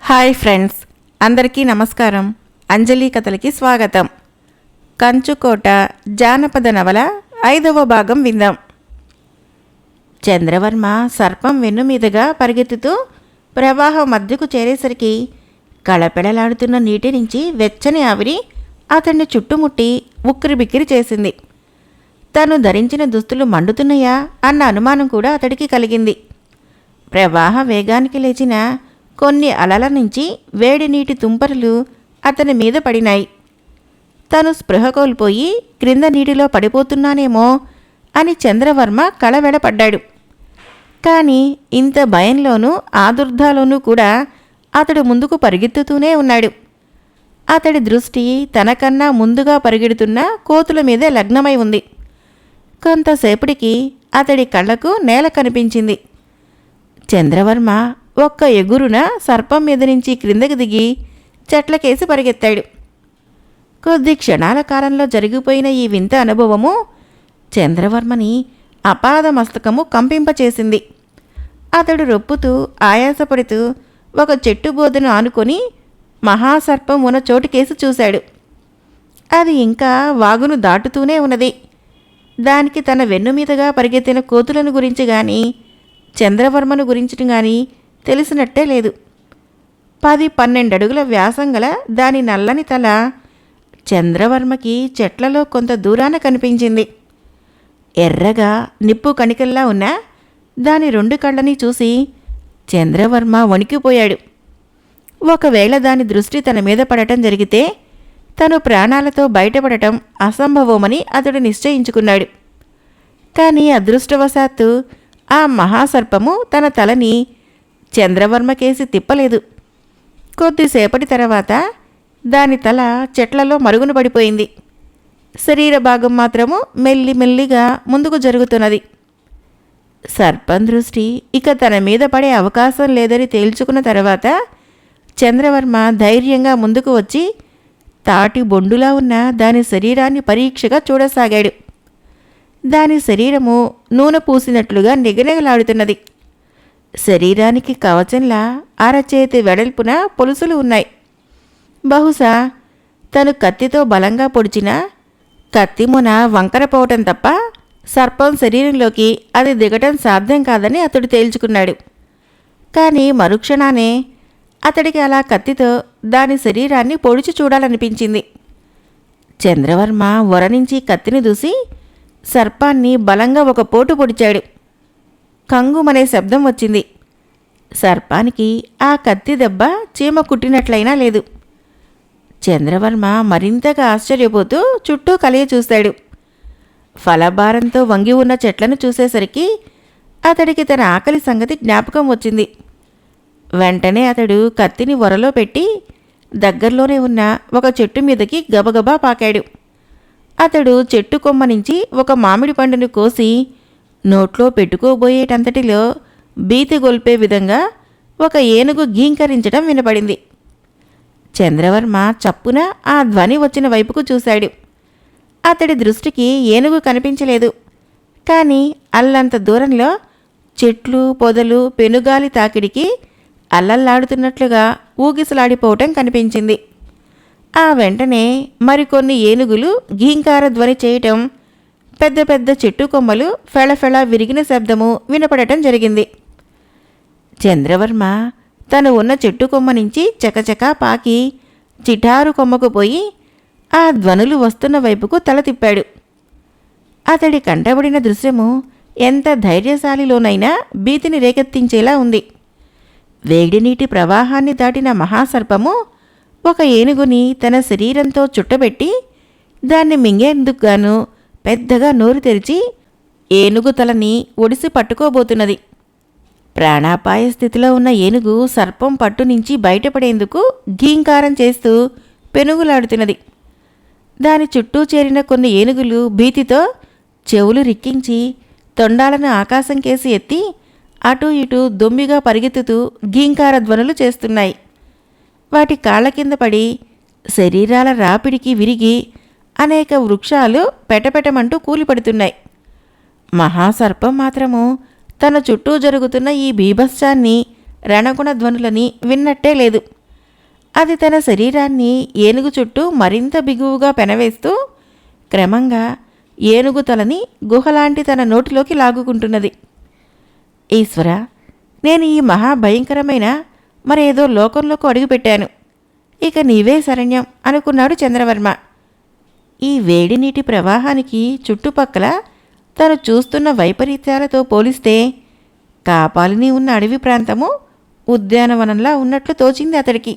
Hi friends, అందరికీ నమస్కారం. అంజలి కథలకి స్వాగతం. కంచుకోట జానపద నవల 5వ భాగం విందాం. చంద్రవర్మ సర్పం వెన్ను మీదుగా పరిగెత్తుతూ ప్రవాహం మధ్యకు చేరేసరికి కళపెళలాడుతున్న నీటి నుంచి వెచ్చని ఆవిరి అతన్ని చుట్టుముట్టి ఉక్కిరిబిక్కిరి చేసింది. తను ధరించిన దుస్తులు మండుతున్నాయా అన్న అనుమానం కూడా అతడికి కలిగింది. ప్రవాహ వేగానికి లేచిన కొన్ని అలల నుంచి వేడి నీటి తుంపరులు అతని మీద పడినాయి. తను స్పృహ కోల్పోయి క్రింద నీటిలో పడిపోతున్నానేమో అని చంద్రవర్మ కళవెడపడ్డాడు. కానీ ఇంత భయంలోనూ ఆదుర్దాలోనూ కూడా అతడు ముందుకు పరిగెత్తుతూనే ఉన్నాడు. అతడి దృష్టి తనకన్నా ముందుగా పరిగెడుతున్న కోతుల మీదే లగ్నమై ఉంది. కొంతసేపటికి అతడి కళ్ళకు నేల కనిపించింది. చంద్రవర్మ ఒక్క ఎగురున సర్పం మీద నుంచి క్రిందకి దిగి చెట్లకేసి పరిగెత్తాడు. కొద్ది క్షణాల కాలంలో జరిగిపోయిన ఈ వింత అనుభవము చంద్రవర్మని అపాద మస్తకము కంపింపచేసింది. అతడు రొప్పుతూ ఆయాసపడుతూ ఒక చెట్టు బోధను ఆనుకొని మహాసర్పం ఉన్న చోటుకేసి చూశాడు. అది ఇంకా వాగును దాటుతూనే ఉన్నది. దానికి తన వెన్ను మీదుగా పరిగెత్తిన కోతులను గురించి కానీ చంద్రవర్మను గురించి కానీ తెలిసినట్టే లేదు. 10-12 అడుగుల వ్యాసం గల దాని నల్లని తల చంద్రవర్మకి చెట్లలో కొంత దూరాన కనిపించింది. ఎర్రగా నిప్పు కణికల్లా ఉన్న దాని 2 కళ్ళని చూసి చంద్రవర్మ వణికిపోయాడు. ఒకవేళ దాని దృష్టి తన మీద పడటం జరిగితే తను ప్రాణాలతో బయటపడటం అసంభవమని అతడు నిశ్చయించుకున్నాడు. కానీ అదృష్టవశాత్తు ఆ మహాసర్పము తన తలని చంద్రవర్మకేసి తిప్పలేదు. కొద్దిసేపటి తర్వాత దాని తల చెట్లలో మరుగున పడిపోయింది. శరీర భాగం మాత్రము మెల్లిమెల్లిగా ముందుకు జరుగుతున్నది. సర్పం దృష్టి ఇక తన మీద పడే అవకాశం లేదని తేల్చుకున్న తర్వాత చంద్రవర్మ ధైర్యంగా ముందుకు వచ్చి తాటి బొండులా ఉన్న దాని శరీరాన్ని పరీక్షగా చూడసాగాడు. దాని శరీరము నూనె పూసినట్లుగా నిగనిగలాడుతున్నది. శరీరానికి కవచంలా అరచేతి వెడల్పున పొలుసులు ఉన్నాయి. బహుశా తను కత్తితో బలంగా పొడిచిన కత్తి మొన వంకరపోవటం తప్ప సర్పం శరీరంలోకి అది దిగటం సాధ్యం కాదని అతడు తేల్చుకున్నాడు. కానీ మరుక్షణానే అతడికి అలా కత్తితో దాని శరీరాన్ని పొడిచి చూడాలనిపించింది. చంద్రవర్మ వర నుంచి కత్తిని దూసి సర్పాన్ని బలంగా ఒక పోటు పొడిచాడు. కంగుమనే శబ్దం వచ్చింది. సర్పానికి ఆ కత్తి దెబ్బ చీమ కుట్టినట్లయినా లేదు. చంద్రవర్మ మరింతగా ఆశ్చర్యపోతూ చుట్టూ కలియ చూశాడు. ఫలభారంతో వంగి ఉన్న చెట్లను చూసేసరికి అతడికి తన ఆకలి సంగతి జ్ఞాపకం వచ్చింది. వెంటనే అతడు కత్తిని వరలో పెట్టి దగ్గరలోనే ఉన్న ఒక చెట్టు మీదకి గబగబా పాకాడు. అతడు చెట్టు కొమ్మ నుంచి ఒక మామిడి పండును కోసి నోట్లో పెట్టుకోబోయేటంతటిలో భీతి గొల్పే విధంగా ఒక ఏనుగు గీంకరించడం వినపడింది. చంద్రవర్మ చప్పున ఆ ధ్వని వచ్చిన వైపుకు చూశాడు. అతడి దృష్టికి ఏనుగు కనిపించలేదు. కానీ అల్లంత దూరంలో చెట్లు పొదలు పెనుగాలి తాకిడికి అల్లల్లాడుతున్నట్లుగా ఊగిసలాడిపోవటం కనిపించింది. ఆ వెంటనే మరికొన్ని ఏనుగులు గీంకార ధ్వని చేయటం, పెద్ద పెద్ద చెట్టు కొమ్మలు ఫెళఫెళ విరిగిన శబ్దము వినపడటం జరిగింది. చంద్రవర్మ తను ఉన్న చెట్టు కొమ్మ నుంచి చకచకా పాకి చిటారు కొమ్మకు పోయి ఆ ధ్వనులు వస్తున్న వైపుకు తల తిప్పాడు. అతడి కంటబడిన దృశ్యము ఎంత ధైర్యశాలిలోనైనా భీతిని రేకెత్తించేలా ఉంది. వేడినీటి ప్రవాహాన్ని దాటిన మహాసర్పము ఒక ఏనుగుని తన శరీరంతో చుట్టబెట్టి దాన్ని మింగేందుకు గాను పెద్దగా నోరు తెరిచి ఏనుగు తలని ఒడిసి పట్టుకోబోతున్నది. ప్రాణాపాయ స్థితిలో ఉన్న ఏనుగు సర్పం పట్టు నుంచి బయటపడేందుకు గీంకారం చేస్తూ పెనుగులాడుతున్నది. దాని చుట్టూ చేరిన కొన్ని ఏనుగులు భీతితో చెవులు రిక్కించి తొండాలను ఆకాశం కేసి ఎత్తి అటూ ఇటూ దొమ్మిగా పరిగెత్తుతూ గీంకార ధ్వనులు చేస్తున్నాయి. వాటి కాళ్ల కింద పడి శరీరాల రాపిడికి విరిగి అనేక వృక్షాలు పెటపెటమంటూ కూలిపడుతున్నాయి. మహాసర్పం మాత్రము తన చుట్టూ జరుగుతున్న ఈ బీభత్సాన్ని రణగుణ ధ్వనులని విన్నట్టే లేదు. అది తన శరీరాన్ని ఏనుగు చుట్టూ మరింత బిగువుగా పెనవేస్తూ క్రమంగా ఏనుగు తలని గుహలాంటి తన నోటిలోకి లాగుకుంటున్నది. ఈశ్వర, నేను ఈ మహాభయంకరమైన మరేదో లోకంలోకి అడుగుపెట్టాను. ఇక నీవే శరణ్యం అనుకున్నాడు చంద్రవర్మ. ఈ వేడి నీటి ప్రవాహానికి చుట్టుపక్కల తను చూస్తున్న వైపరీత్యాలతో పోలిస్తే కాపాలిని ఉన్న అడవి ప్రాంతము ఉద్యానవనంలా ఉన్నట్లు తోచింది అతడికి.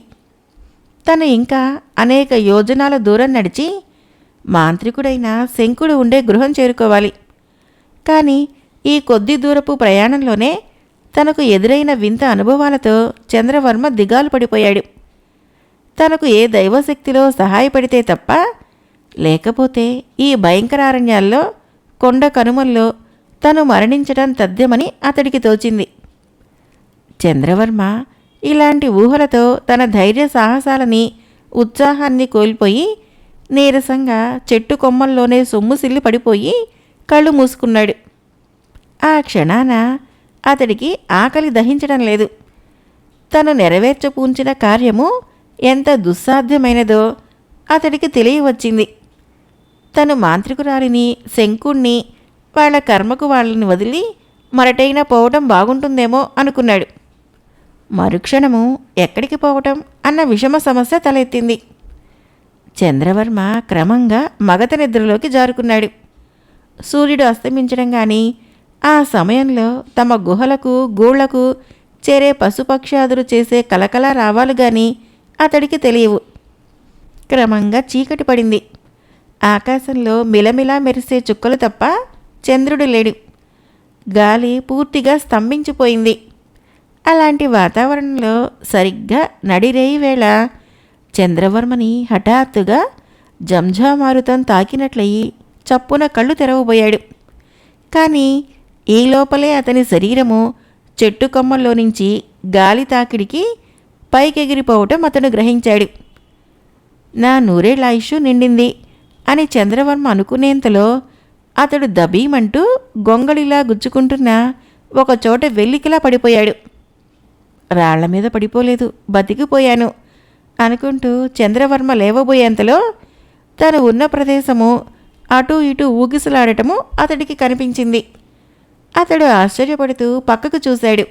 తను ఇంకా అనేక యోజనాల దూరం నడిచి మాంత్రికుడైన శంకుడు ఉండే గృహం చేరుకోవాలి. కానీ ఈ కొద్ది దూరపు ప్రయాణంలోనే తనకు ఎదురైన వింత అనుభవాలతో చంద్రవర్మ దిగాలు పడిపోయాడు. తనకు ఏ దైవశక్తిలో సహాయపడితే తప్ప, లేకపోతే ఈ భయంకరారణ్యాల్లో కొండ కనుమల్లో తను మరణించడం తథ్యమని అతడికి తోచింది. చంద్రవర్మ ఇలాంటి ఊహలతో తన ధైర్య సాహసాలని ఉత్సాహాన్ని కోల్పోయి నీరసంగా చెట్టు కొమ్మల్లోనే సొమ్ముసిల్లి పడిపోయి కళ్ళు మూసుకున్నాడు. ఆ క్షణాన అతడికి ఆకలి దహించడం లేదు. తను నెరవేర్చపూంచిన కార్యము ఎంత దుస్సాధ్యమైనదో అతడికి తెలియవచ్చింది. తను మాంత్రికురాలిని, శంకుణ్ణి, వాళ్ల కర్మకు వాళ్ళని వదిలి మరటైనా పోవటం బాగుంటుందేమో అనుకున్నాడు. మరుక్షణము ఎక్కడికి పోవటం అన్న విషమ సమస్య తలెత్తింది. చంద్రవర్మ క్రమంగా మగత నిద్రలోకి జారుకున్నాడు. సూర్యుడు అస్తమించడం గాని, ఆ సమయంలో తమ గుహలకు గూళ్లకు చేరే పశుపక్షాదులు చేసే కలకల రావాలు గాని అతడికి తెలియవు. క్రమంగా చీకటి పడింది. ఆకాశంలో మిలమిలా మెరిసే చుక్కలు తప్ప చంద్రుడు లేడు. గాలి పూర్తిగా స్తంభించిపోయింది. అలాంటి వాతావరణంలో సరిగ్గా నడిరేయి వేళ చంద్రవర్మని హఠాత్తుగా జంఝామారుతం తాకినట్లయి చప్పున కళ్ళు తెరవబోయాడు. కానీ ఈ లోపలే అతని శరీరము చెట్టు కొమ్మల్లో నుంచి గాలి తాకిడికి పైకెగిరిపోవటం అతను గ్రహించాడు. నా నూరేళ్ల ఆయుష్ నిండింది అని చంద్రవర్మ అనుకునేంతలో అతడు దబీమంటూ గొంగళిలా గుచ్చుకుంటున్న ఒకచోట వెల్లికిలా పడిపోయాడు. రాళ్ల మీద పడిపోలేదు, బతికిపోయాను అనుకుంటూ చంద్రవర్మ లేవబోయేంతలో తను ఉన్న ప్రదేశము అటూ ఇటూ ఊగిసలాడటము అతడికి కనిపించింది. అతడు ఆశ్చర్యపడుతూ పక్కకు చూశాడు.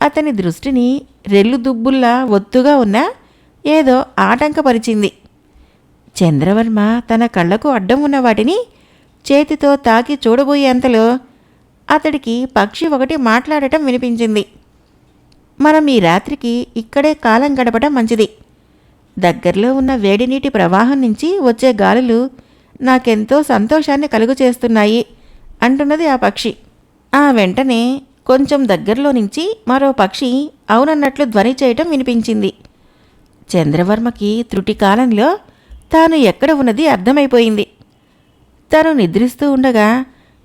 అతని దృష్టిని రెల్లు దుబ్బుల్లా ఒత్తుగా ఉన్న ఏదో ఆటంకపరిచింది. చంద్రవర్మ తన కళ్లకు అడ్డం ఉన్న వాటిని చేతితో తాకి చూడబోయేంతలో అతడికి పక్షి ఒకటి మాట్లాడటం వినిపించింది. మనం ఈ రాత్రికి ఇక్కడే కాలం గడపడం మంచిది. దగ్గరలో ఉన్న వేడినీటి ప్రవాహం నుంచి వచ్చే గాలులు నాకెంతో సంతోషాన్ని కలుగు చేస్తున్నాయి అంటున్నది ఆ పక్షి. ఆ వెంటనే కొంచెం దగ్గరలో నుంచి మరో పక్షి అవునన్నట్లు ధ్వని చేయటం వినిపించింది. చంద్రవర్మకి త్రుటి కాలంలో తాను ఎక్కడ ఉన్నది అర్థమైపోయింది. తను నిద్రిస్తూ ఉండగా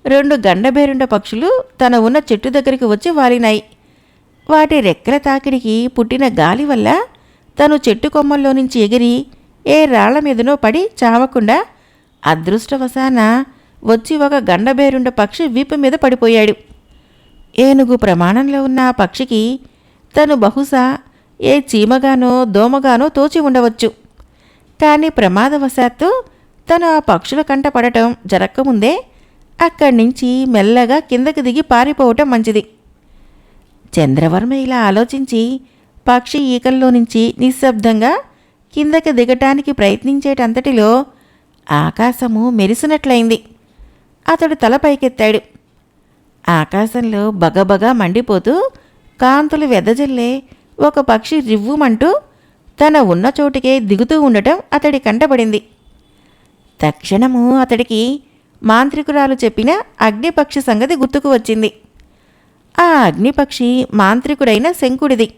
2 గండబేరుండ పక్షులు తన ఉన్న చెట్టు దగ్గరికి వచ్చి వాలినాయి. వాటి రెక్కల తాకిడికి పుట్టిన గాలి వల్ల తను చెట్టు కొమ్మల్లో నుంచి ఎగిరి ఏ రాళ్ల మీదనో పడి చావకుండా అదృష్టవశాన వచ్చి ఒక గండబేరుండ పక్షి వీపు మీద పడిపోయాడు. ఏనుగు ప్రమాణంలో ఉన్న ఆ పక్షికి తను బహుశా ఏ చీమగానో దోమగానో తోచి ఉండవచ్చు. కానీ ప్రమాదవశాత్తు తను ఆ పక్షుల కంట పడటం జరక్కముందే అక్కడి నుంచి మెల్లగా కిందకి దిగి పారిపోవటం మంచిది. చంద్రవర్మ ఇలా ఆలోచించి పక్షి ఈకల్లో నుంచి నిశ్శబ్దంగా కిందకి దిగటానికి ప్రయత్నించేటంతటిలో ఆకాశము మెరిసినట్లయింది. అతడు తల పైకెత్తాడు. ఆకాశంలో బగబగా మండిపోతూ కాంతులు వెదజల్లే ఒక పక్షి రివ్వుమంటూ తన ఉన్న చోటుకే దిగుతూ ఉండటం అతడి కంటపడింది. తక్షణము అతడికి మాంత్రికురాలు చెప్పిన అగ్నిపక్షి సంగతి గుర్తుకు వచ్చింది. ఆ అగ్నిపక్షి మాంత్రికుడైన శంకుడిది.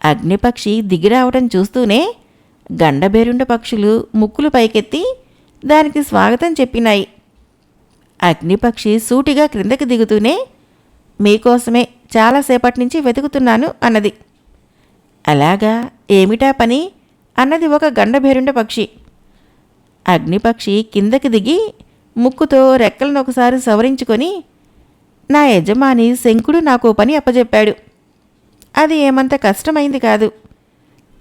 అగ్నిపక్షి దిగిరావటం చూస్తూనే గండబేరుండ పక్షులు ముక్కులు పైకెత్తి దానికి స్వాగతం చెప్పినాయి. అగ్నిపక్షి సూటిగా క్రిందకి దిగుతూనే మీకోసమే చాలాసేపటి నుంచి వెతుకుతున్నాను అన్నది. అలాగా, ఏమిటా పని అన్నది ఒక గండబేరుండ పక్షి. అగ్నిపక్షి కిందకి దిగి ముక్కుతో రెక్కలను ఒకసారి సవరించుకొని, నా యజమాని శంకుడు నాకు పని అప్పజెప్పాడు. అది ఏమంత కష్టమైంది కాదు.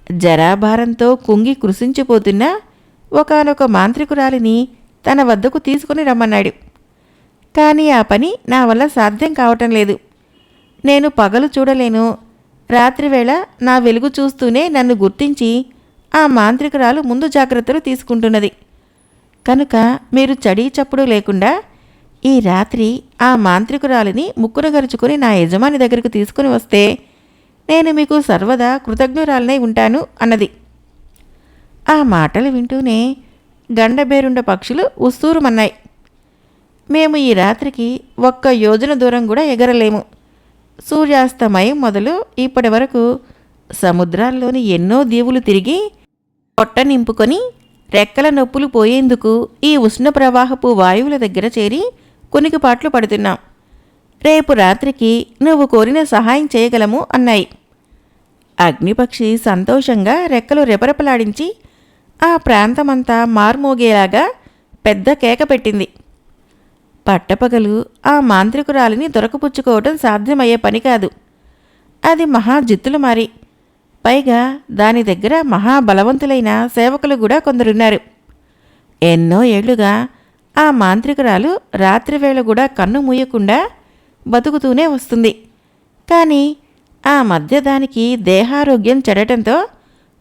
జరాభారంతో కుంగి కృశించిపోతున్న ఒకానొక మాంత్రికురాలిని తన వద్దకు తీసుకుని రమ్మన్నాడు. కానీ ఆ పని నా వల్ల సాధ్యం కావటం లేదు. నేను పగలు చూడలేను. రాత్రివేళ నా వెలుగు చూస్తూనే నన్ను గుర్తించి ఆ మాంత్రికురాలు ముందు జాగ్రత్తలు తీసుకుంటున్నది. కనుక మీరు చడీ చప్పుడు లేకుండా ఈ రాత్రి ఆ మాంత్రికురాలిని ముక్కున గరుచుకుని నా యజమాని దగ్గరకు తీసుకుని వస్తే నేను మీకు సర్వదా కృతజ్ఞురాలనై ఉంటాను అన్నది. ఆ మాటలు వింటూనే గండబేరుండ పక్షులు ఉస్తూరుమన్నాయి. మేము ఈ రాత్రికి 1 యోజన దూరం కూడా ఎగరలేము. సూర్యాస్తమయం మొదలు ఇప్పటి వరకు సముద్రాల్లోని ఎన్నో దీవులు తిరిగి పొట్ట నింపుకొని రెక్కల నొప్పులు పోయేందుకు ఈ ఉష్ణ ప్రవాహపు వాయువుల దగ్గర చేరి కునికిపాట్లు పడుతున్నాం. రేపు రాత్రికి నువ్వు కోరిన సహాయం చేయగలము అన్నాయి. అగ్నిపక్షి సంతోషంగా రెక్కలు రెపరెపలాడించి ఆ ప్రాంతమంతా మార్మోగేలాగా పెద్ద కేక పెట్టింది. పట్టపగలు ఆ మాంత్రికురాలిని దొరకపుచ్చుకోవటం సాధ్యమయ్యే పని కాదు. అది మహా జిత్తులు మారి, పైగా దాని దగ్గర మహాబలవంతులైన సేవకులు కూడా కొందరున్నారు. ఎన్నో ఏళ్లుగా ఆ మాంత్రికురాలు రాత్రివేళ కూడా కన్ను మూయకుండా బతుకుతూనే వస్తుంది. కానీ ఆ మధ్య దానికి దేహారోగ్యం చెడటంతో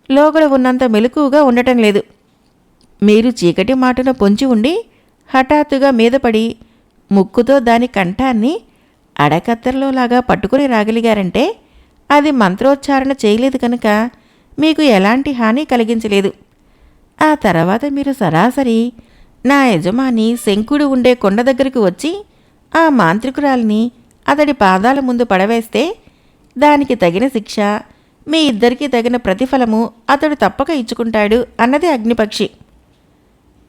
లోగడ ఉన్నంత మెలకువగా ఉండటం లేదు. మీరు చీకటి మాటున పొంచి ఉండి హఠాత్తుగా మీదపడి ముక్కుతో దాని కంఠాన్ని అడకత్తెరలోలాగా పట్టుకుని రాగలిగారంటే అది మంత్రోచ్చారణ చేయలేదు కనుక మీకు ఎలాంటి హాని కలిగించలేదు. ఆ తర్వాత మీరు సరాసరి నా యజమాని శంకుడు ఉండే కొండ దగ్గరికి వచ్చి ఆ మాంత్రికురాలిని అతడి పాదాల ముందు పడవేస్తే దానికి తగిన శిక్ష, మీ ఇద్దరికీ తగిన ప్రతిఫలము అతడు తప్పక ఇచ్చుకుంటాడు అన్నది అగ్నిపక్షి.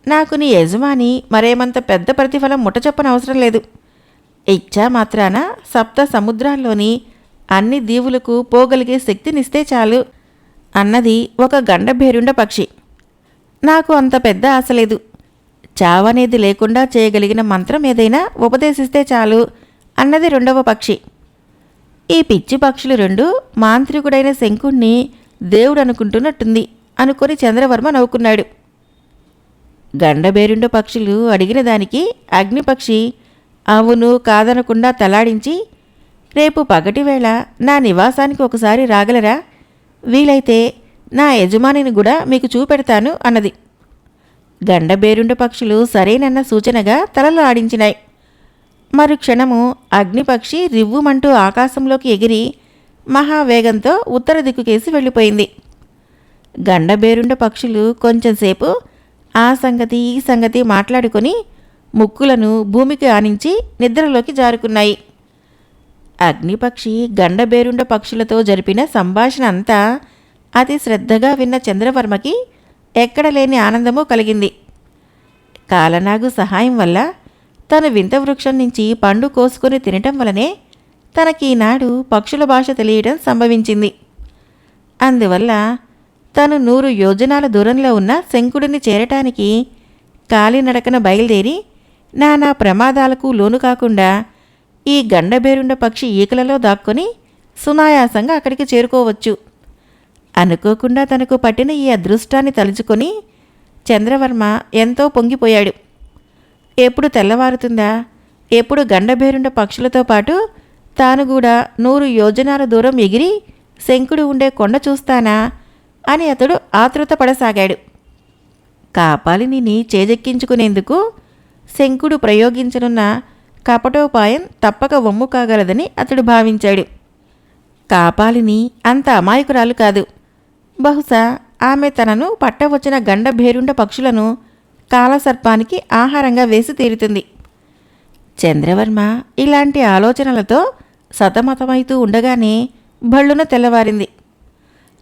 నాకు నీ యజమాని మరేమంత పెద్ద ప్రతిఫలం ముట్టచెప్పనవసరం లేదు. ఇచ్చా మాత్రాన 7 సముద్రాల్లోని అన్ని దీవులకు పోగలిగే శక్తినిస్తే చాలు అన్నది ఒక గండభేరుండ పక్షి. నాకు అంత పెద్ద ఆశ లేదు. చావనేది లేకుండా చేయగలిగిన మంత్రం ఏదైనా ఉపదేశిస్తే చాలు అన్నది 2వ పక్షి. ఈ పిచ్చి పక్షులు 2 మాంత్రికుడైన శంకుణ్ణి దేవుడనుకుంటున్నట్టుంది అనుకొని చంద్రవర్మ నవ్వుకున్నాడు. గండబేరుండ పక్షులు అడిగిన దానికి అగ్నిపక్షి అవును కాదనకుండా తలాడించి, రేపు పగటివేళ నా నివాసానికి ఒకసారి రాగలరా? వీలైతే నా యజమానిని కూడా మీకు చూపెడతాను అన్నది. గండబేరుండ పక్షులు సరేనన్న సూచనగా తలలు ఆడించినాయి. మరుక్షణము అగ్నిపక్షి రివ్వుమంటూ ఆకాశంలోకి ఎగిరి మహావేగంతో ఉత్తర దిక్కుకేసి వెళ్ళిపోయింది. గండబేరుండ పక్షులు కొంచెంసేపు ఆ సంగతి ఈ సంగతి మాట్లాడుకొని ముక్కులను భూమికి ఆనించి నిద్రలోకి జారుకున్నాయి. అగ్నిపక్షి గండబేరుండ పక్షులతో జరిపిన సంభాషణ అంతా అతి శ్రద్ధగా విన్న చంద్రవర్మకి ఎక్కడలేని ఆనందము కలిగింది. కాలనాగు సహాయం వల్ల తను వింత వృక్షం నుంచి పండు కోసుకొని తినటం వలనే తనకీనాడు పక్షుల భాష తెలియడం సంభవించింది. అందువల్ల తను 100 యోజనాల దూరంలో ఉన్న శంకుడిని చేరటానికి కాలినడకన బయలుదేరి నానా ప్రమాదాలకు లోను కాకుండా ఈ గండబేరుండ పక్షి ఈకలలో దాక్కొని సునాయాసంగా అక్కడికి చేరుకోవచ్చు. అనుకోకుండా తనకు పట్టిన ఈ అదృష్టాన్ని తలుచుకొని చంద్రవర్మ ఎంతో పొంగిపోయాడు. ఎప్పుడు తెల్లవారుతుందా, ఎప్పుడు గండబేరుండ పక్షులతో పాటు తాను కూడా 100 యోజనాల దూరం ఎగిరి శంకుడు ఉండే కొండ చూస్తానా అని అతడు ఆతృత పడసాగాడు. కాపాలిని చేజెక్కించుకునేందుకు శంకుడు ప్రయోగించనున్న కపటోపాయం తప్పక వమ్ము కాగలదని అతడు భావించాడు. కాపాలిని అంత అమాయకురాలు కాదు. బహుశా ఆమె తనను పట్టవచ్చిన గండభేరుండ పక్షులను కాలసర్పానికి ఆహారంగా వేసి తీరుతుంది. చంద్రవర్మ ఇలాంటి ఆలోచనలతో సతమతమైతూ ఉండగానే భళ్ళున తెల్లవారింది.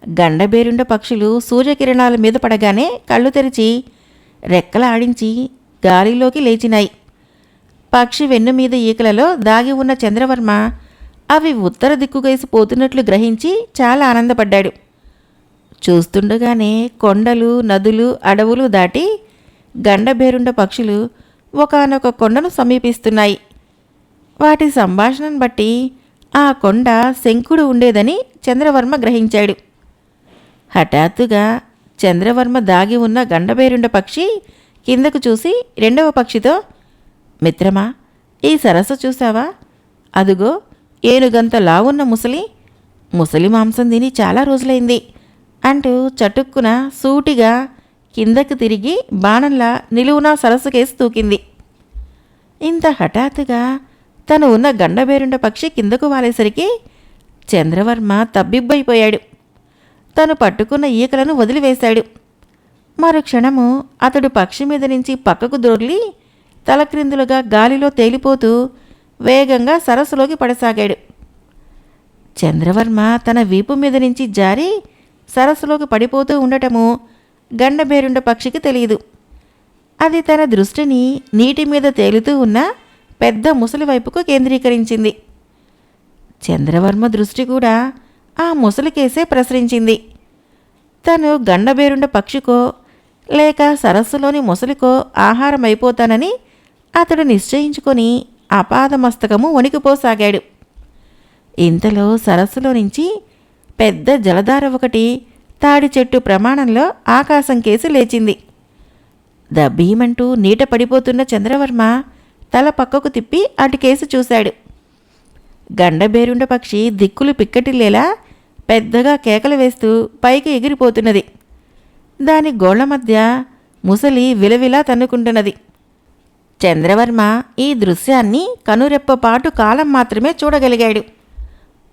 గండబేరుండ పక్షులు సూర్యకిరణాల మీద పడగానే కళ్ళు తెరిచి రెక్కల ఆడించి గాలిలోకి లేచినాయి. పక్షి వెన్నుమీద ఈకలలో దాగి ఉన్న చంద్రవర్మ అవి ఉత్తర దిక్కుకేసి పోతున్నట్లు గ్రహించి చాలా ఆనందపడ్డాడు. చూస్తుండగానే కొండలు, నదులు, అడవులు దాటి గండబేరుండ పక్షులు ఒకానొక కొండను సమీపిస్తున్నాయి. వాటి సంభాషణను బట్టి ఆ కొండ శంకుడు ఉండేదని చంద్రవర్మ గ్రహించాడు. హఠాత్తుగా చంద్రవర్మ దాగి ఉన్న గండబేరుండ పక్షి కిందకు చూసి రెండవ పక్షితో, మిత్రమా, ఈ సరస్సు చూసావా? అదుగో ఏనుగంత లావున్న ముసలి మాంసం తిని చాలా రోజులైంది అంటూ చటుక్కున సూటిగా కిందకు తిరిగి బాణంలా నిలువునా సరస్సుకేసి తూకింది. ఇంత హఠాత్తుగా తను ఉన్న గండబేరుండ పక్షి కిందకు వాలేసరికి చంద్రవర్మ తబ్బిబ్బైపోయాడు. తను పట్టుకున్న ఈకలను వదిలివేశాడు. మరుక్షణము అతడు పక్షి మీద నుంచి పక్కకు దొర్లి తలక్రిందులుగా గాలిలో తేలిపోతూ వేగంగా సరస్సులోకి పడసాగాడు. చంద్రవర్మ తన వీపు మీద నుంచి జారి సరస్సులోకి పడిపోతూ ఉండటము గండబేరుండ పక్షికి తెలియదు. అది తన దృష్టిని నీటి మీద తేలుతూ ఉన్న పెద్ద ముసలి వైపుకు కేంద్రీకరించింది. చంద్రవర్మ దృష్టి కూడా ఆ ముసలికేసే ప్రసరించింది. తను గండబేరుండ పక్షికో లేక సరస్సులోని ముసలికో ఆహారం అయిపోతానని అతడు నిశ్చయించుకొని అపాదమస్తకము వణికిపోసాగాడు. ఇంతలో సరస్సులో నుంచి పెద్ద జలధార ఒకటి తాడి చెట్టు ప్రమాణంలో ఆకాశం కేసి లేచింది. దబ్బీమంటూ నీట పడిపోతున్న చంద్రవర్మ తల పక్కకు తిప్పి అటుకేసి చూశాడు. గండబేరుండ పక్షి దిక్కులు పిక్కటిల్లేలా పెద్దగా కేకలు వేస్తూ పైకి ఎగిరిపోతున్నది. దాని గోళ్ల మధ్య ముసలి విలవిలా తన్నుకుంటున్నది. చంద్రవర్మ ఈ దృశ్యాన్ని కనురెప్పపాటు కాలం మాత్రమే చూడగలిగాడు.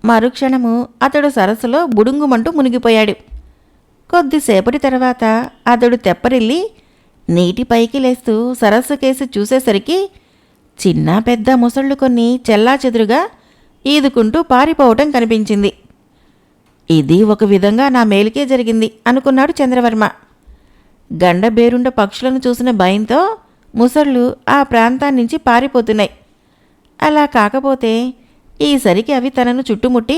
మరుక్షణము అతడు సరస్సులో బుడుంగుమంటూ మునిగిపోయాడు. కొద్దిసేపటి తర్వాత అతడు తెప్పరిల్లి నీటిపైకి లేస్తూ సరస్సుకేసి చూసేసరికి చిన్న పెద్ద ముసళ్ళు కొన్ని చెల్లాచెదురుగా ఈదుకుంటూ పారిపోవటం కనిపించింది. ఇది ఒక విధంగా నా మేలుకే జరిగింది అనుకున్నాడు చంద్రవర్మ. గండబేరుండ పక్షులను చూసిన భయంతో ముసళ్ళు ఆ ప్రాంతాన్నించి పారిపోతున్నాయి. అలా కాకపోతే ఈసరికి అవి తనను చుట్టుముట్టి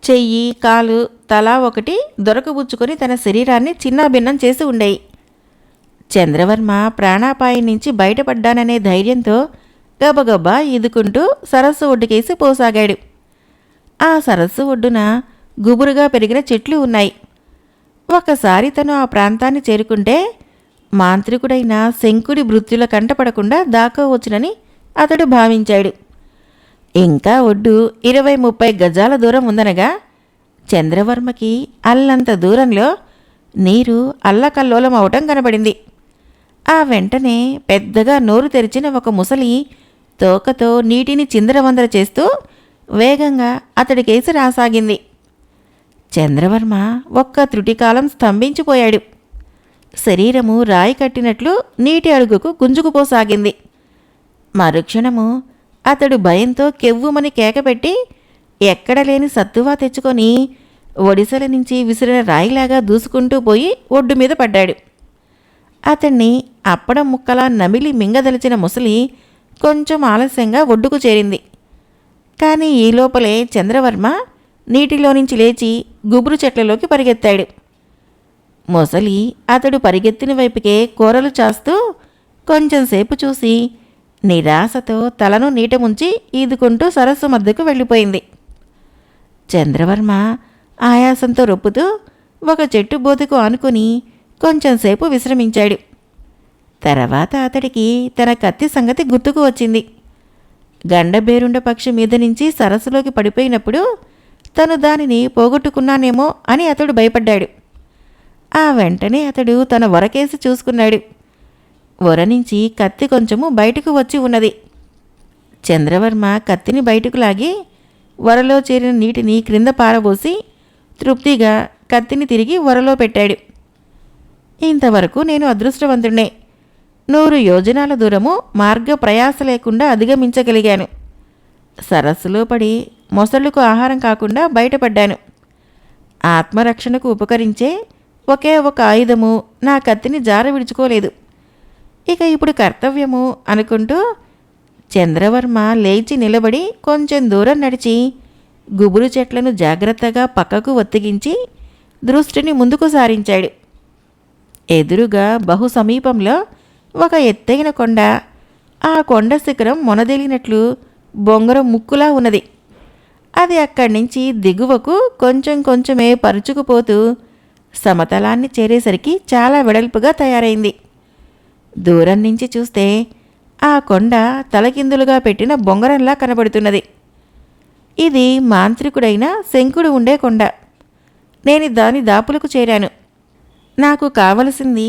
చెయ్యి, కాలు, తల ఒకటి దొరకబుచ్చుకొని తన శరీరాన్ని చిన్నాభిన్నం చేసి ఉండేయి. చంద్రవర్మ ప్రాణాపాయం నుంచి బయటపడ్డాననే ధైర్యంతో గబగబా ఈదుకుంటూ సరస్సు ఒడ్డుకేసి పోసాగాడు. ఆ సరస్సు ఒడ్డున గుబురుగా పెరిగిన చెట్లు ఉన్నాయి. ఒకసారి తను ఆ ప్రాంతాన్ని చేరుకుంటే మాంత్రికుడైన శంకుడి భృత్యుల కంటపడకుండా దాక్కోవచ్చునని అతడు భావించాడు. ఇంకా ఒడ్డు 20-30 గజాల దూరం ఉందనగా చంద్రవర్మకి అల్లంత దూరంలో నీరు అల్లకల్లోలం అవటం కనబడింది. ఆ వెంటనే పెద్దగా నోరు తెరిచిన ఒక ముసలి తోకతో నీటిని చిందరవందర చేస్తూ వేగంగా అతడికేసి రాసాగింది. చంద్రవర్మ ఒక్క త్రుటికాలం స్తంభించిపోయాడు. శరీరము రాయి కట్టినట్లు నీటి అడుగుకు గుంజుకుపోసాగింది. మరుక్షణము అతడు భయంతో కెవ్వుమని కేకపెట్టి ఎక్కడలేని సత్తువా తెచ్చుకొని ఒడిసెల నుంచి విసిరిన రాయిలాగా దూసుకుంటూ పోయి ఒడ్డు మీద పడ్డాడు. అతన్ని అప్పడం ముక్కలా నమిలి మింగదలిచిన ముసలి కొంచెం ఆలస్యంగా ఒడ్డుకు చేరింది. కానీ ఈ లోపలే చంద్రవర్మ నీటిలో నుంచి లేచి గుబురు చెట్లలోకి పరిగెత్తాడు. ముసలి అతడు పరిగెత్తిన వైపుకే కూరలు చాస్తూ కొంచెంసేపు చూసి నిరాశతో తలను నీట ముంచి ఈదుకుంటూ సరస్సు మధ్యకు వెళ్ళిపోయింది. చంద్రవర్మ ఆయాసంతో రొప్పుతూ ఒక చెట్టు బోధకు ఆనుకుని కొంచెంసేపు విశ్రమించాడు. తర్వాత అతడికి తన కత్తి సంగతి గుర్తుకు వచ్చింది. గండబేరుండ పక్షి మీద నుంచి సరస్సులోకి పడిపోయినప్పుడు తను దానిని పోగొట్టుకున్నానేమో అని అతడు భయపడ్డాడు. ఆ వెంటనే అతడు తన వరకేసి చూసుకున్నాడు. వర నుంచి కత్తి కొంచెము బయటకు వచ్చి ఉన్నది. చంద్రవర్మ కత్తిని బయటకు లాగి వరలో చేరిన నీటిని క్రింద పారబోసి తృప్తిగా కత్తిని తిరిగి వరలో పెట్టాడు. ఇంతవరకు నేను అదృష్టవంతుడే. 100 యోజనాల దూరము మార్గ ప్రయాస లేకుండా అధిగమించగలిగాను. సరస్సులో పడి మొసళ్ళకు ఆహారం కాకుండా బయటపడ్డాను. ఆత్మరక్షణకు ఉపకరించే ఒకే ఒక ఆయుధము నా కత్తిని జార విడుచుకోలేదు. ఇక ఇప్పుడు కర్తవ్యము అనుకుంటూ చంద్రవర్మ లేచి నిలబడి కొంచెం దూరం నడిచి గుబురు చెట్లను జాగ్రత్తగా పక్కకు ఒత్తిగించి దృష్టిని ముందుకు సారించాడు. ఎదురుగా బహు సమీపంలో ఒక ఎత్తైన కొండ. ఆ కొండ శిఖరం మొనదెలినట్లు బొంగరం ముక్కులా ఉన్నది. అది అక్కడి నుంచి దిగువకు కొంచెం కొంచెమే పరుచుకుపోతూ సమతలాన్ని చేరేసరికి చాలా వెడల్పుగా తయారైంది. దూరం నుంచి చూస్తే ఆ కొండ తలకిందులుగా పెట్టిన బొంగరంలా కనబడుతున్నది. ఇది మాంత్రికుడైన శంకుడు ఉండే కొండ. నేను దాని దాపులకు చేరాను. నాకు కావలసింది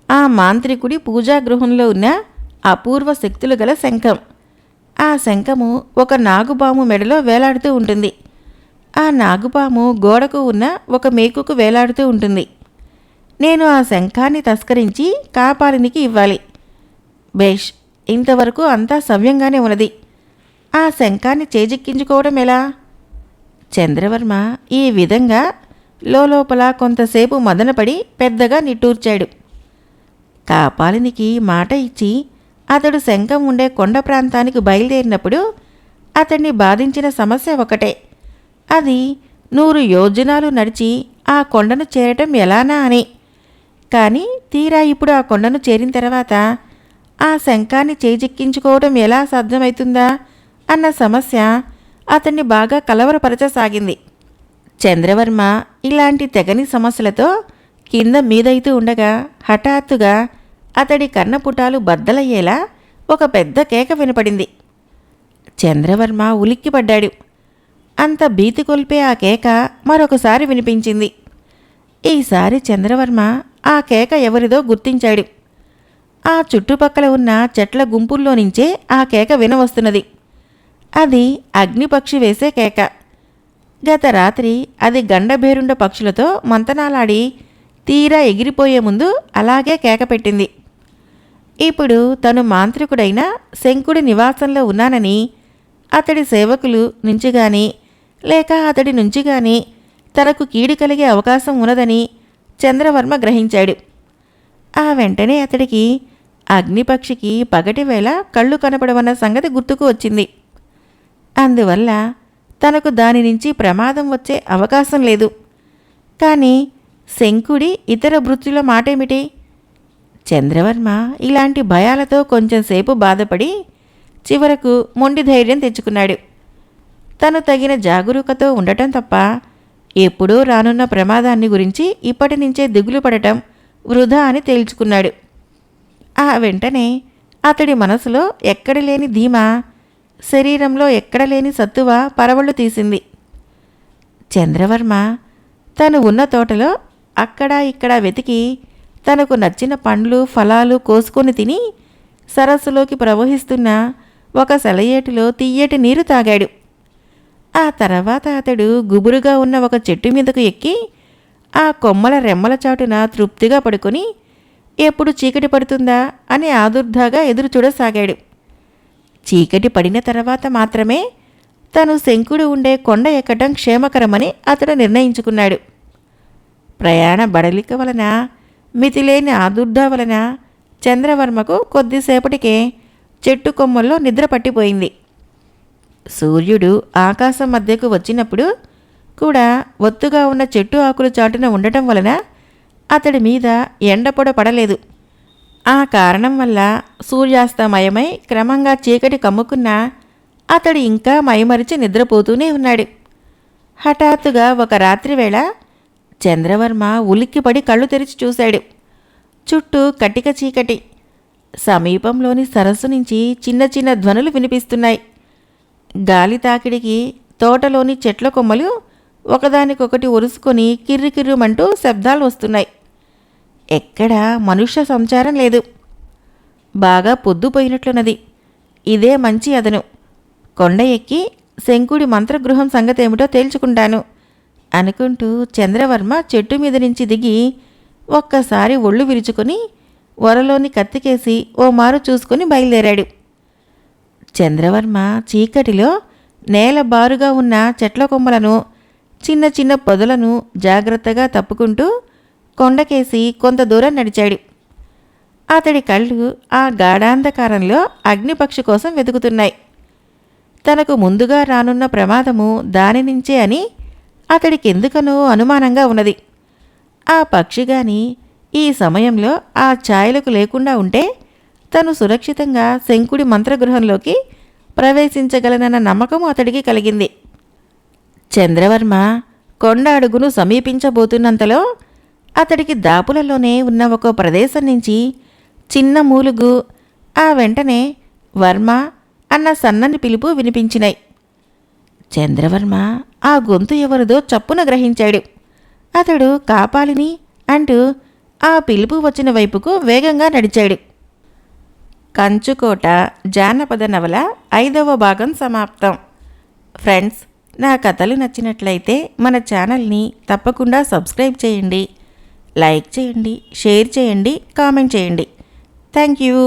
ఆ మాంత్రికుడి పూజాగృహంలో ఉన్న అపూర్వ శక్తులు గల శంఖం. ఆ శంఖము ఒక నాగుపాము మెడలో వేలాడుతూ ఉంటుంది. ఆ నాగుపాము గోడకు ఉన్న ఒక మేకుకు వేలాడుతూ ఉంటుంది. నేను ఆ శంఖాన్ని తస్కరించి కాపాలినికి ఇవ్వాలి. బేష్, ఇంతవరకు అంతా సవ్యంగానే ఉన్నది. ఆ శంఖాన్ని చేజిక్కించుకోవడం ఎలా? చంద్రవర్మ ఈ విధంగా లోపల కొంతసేపు మదనపడి పెద్దగా నిట్టూర్చాడు. కాపాలినికి మాట ఇచ్చి అతడు శంఖం ఉండే కొండ ప్రాంతానికి బయలుదేరినప్పుడు అతన్ని బాధించిన సమస్య ఒకటే. అది 100 యోజనాలు నడిచి ఆ కొండను చేరటం ఎలానా అని. కానీ తీరా ఇప్పుడు ఆ కొండను చేరిన తర్వాత ఆ శంఖాన్ని చేజిక్కించుకోవడం ఎలా సాధ్యమవుతుందా అన్న సమస్య అతన్ని బాగా కలవరపరచసాగింది. చంద్రవర్మ ఇలాంటి తెగని సమస్యలతో కింద మీదైతూ ఉండగా హఠాత్తుగా అతడి కర్ణపుటాలు బద్దలయ్యేలా ఒక పెద్ద కేక వినపడింది. చంద్రవర్మ ఉలిక్కిపడ్డాడు. అంత భీతి కొల్పే ఆ కేక మరొకసారి వినిపించింది. ఈసారి చంద్రవర్మ ఆ కేక ఎవరిదో గుర్తించాడు. ఆ చుట్టుపక్కల ఉన్న చెట్ల గుంపుల్లో నుంచే ఆ కేక వినవస్తున్నది. అది అగ్నిపక్షి వేసే కేక. గత రాత్రి అది గండభేరుండ పక్షులతో మంతనాలాడి తీరా ఎగిరిపోయే ముందు అలాగే కేక పెట్టింది. ఇప్పుడు తను మాంత్రికుడైన శంకుడి నివాసంలో ఉన్నానని, అతడి సేవకులు నుంచి గాని లేక అతడి నుంచి గాని తనకు కీడు కలిగే అవకాశం ఉన్నదని చంద్రవర్మ గ్రహించాడు. ఆ వెంటనే అతడికి అగ్నిపక్షికి పగటివేళ కళ్ళు కనపడవన్న సంగతి గుర్తుకు వచ్చింది. అందువల్ల తనకు దాని నుంచి ప్రమాదం వచ్చే అవకాశం లేదు. కానీ శంకుడి ఇతర వృత్తుల మాటేమిటి? చంద్రవర్మ ఇలాంటి భయాలతో కొంచెంసేపు బాధపడి చివరకు మొండి ధైర్యం తెచ్చుకున్నాడు. తను తగిన జాగరూకతో ఉండటం తప్ప ఎప్పుడూ రానున్న ప్రమాదాన్ని గురించి ఇప్పటి నుంచే దిగులు పడటం వృధా అని తేల్చుకున్నాడు. ఆ వెంటనే అతడి మనసులో ఎక్కడలేని ధీమా, శరీరంలో ఎక్కడలేని సత్తువ పరవళ్ళు తీసింది. చంద్రవర్మ తను ఉన్న తోటలో అక్కడా ఇక్కడా వెతికి తనకు నచ్చిన పండ్లు ఫలాలు కోసుకొని తిని సరస్సులోకి ప్రవహిస్తున్న ఒక సెలయేటిలో తియ్యటి నీరు తాగాడు. ఆ తర్వాత అతడు గుబురుగా ఉన్న ఒక చెట్టు మీదకు ఎక్కి ఆ కొమ్మల రెమ్మల చాటున తృప్తిగా పడుకొని ఎప్పుడు చీకటి పడుతుందా అని ఆదుర్దాగా ఎదురు చూడసాగాడు. చీకటి పడిన తర్వాత మాత్రమే తను శంకుడు ఉండే కొండ ఎక్కడం క్షేమకరమని అతడు నిర్ణయించుకున్నాడు. ప్రయాణ బడలిక వలన, మితిలేని ఆదుర్దా వలన చంద్రవర్మకు కొద్దిసేపటికే చెట్టు కొమ్మల్లో నిద్ర పట్టిపోయింది. సూర్యుడు ఆకాశం మధ్యకు వచ్చినప్పుడు కూడా ఒత్తుగా ఉన్న చెట్టు ఆకులు చాటున ఉండటం వలన అతడి మీద ఎండపొడ పడలేదు. ఆ కారణం వల్ల సూర్యాస్తమయమై క్రమంగా చీకటి కమ్ముకున్నా అతడు ఇంకా మైమరిచి నిద్రపోతూనే ఉన్నాడు. హఠాత్తుగా ఒక రాత్రివేళ చంద్రవర్మ ఉలిక్కిపడి కళ్ళు తెరిచి చూశాడు. చుట్టూ కటిక చీకటి. సమీపంలోని సరస్సు నుంచి చిన్న చిన్న ధ్వనులు వినిపిస్తున్నాయి. గాలి తాకిడికి తోటలోని చెట్ల కొమ్మలు ఒకదానికొకటి ఒరుసుకొని కిర్రుకిర్రుమంటూ శబ్దాలు వస్తున్నాయి. ఎక్కడా మనుష్య సంచారం లేదు. బాగా పొద్దుపోయినట్లున్నది. ఇదే మంచి అదను. కొండ ఎక్కి శంకుడి మంత్రగృహం సంగతేమిటో తేల్చుకుంటాను అనుకుంటూ చంద్రవర్మ చెట్టు మీద నుంచి దిగి ఒక్కసారి ఒళ్ళు విరుచుకొని వరలోని కత్తికేసి ఓ మారు చూసుకుని బయలుదేరాడు. చంద్రవర్మ చీకటిలో నేల బారుగా ఉన్న చెట్ల కొమ్మలను, చిన్న చిన్న పొదలను జాగ్రత్తగా తప్పుకుంటూ కొండకేసి కొంత దూరం నడిచాడు. అతడి కళ్ళు ఆ గాఢాంధకారంలో అగ్నిపక్షి కోసం వెతుకుతున్నాయి. తనకు ముందుగా రానున్న ప్రమాదము దాని నుంచే అని అతడికెందుకనో అనుమానంగా ఉన్నది. ఆ పక్షిగాని ఈ సమయంలో ఆ ఛాయలకు లేకుండా ఉంటే తను సురక్షితంగా శంకుడి మంత్రగృహంలోకి ప్రవేశించగలనన్న నమ్మకం అతడికి కలిగింది. చంద్రవర్మ కొండ అడుగును సమీపించబోతున్నంతలో అతడికి దాపులలోనే ఉన్న ఒక ప్రదేశం నుంచి చిన్న మూలుగు, ఆ వెంటనే వర్మ అన్న సన్నని పిలుపు వినిపించినాయి. చంద్రవర్మ ఆ గొంతు ఎవరిదో చప్పున గ్రహించాడు. అతడు కాపాలిని అంటూ ఆ పిలుపు వచ్చిన వైపుకు వేగంగా నడిచాడు. కంచుకోట జానపద నవల 5వ భాగం సమాప్తం. ఫ్రెండ్స్, నా కథలు నచ్చినట్లయితే మన ఛానల్ని తప్పకుండా సబ్స్క్రైబ్ చేయండి, లైక్ చేయండి, షేర్ చేయండి, కామెంట్ చేయండి. Thank you.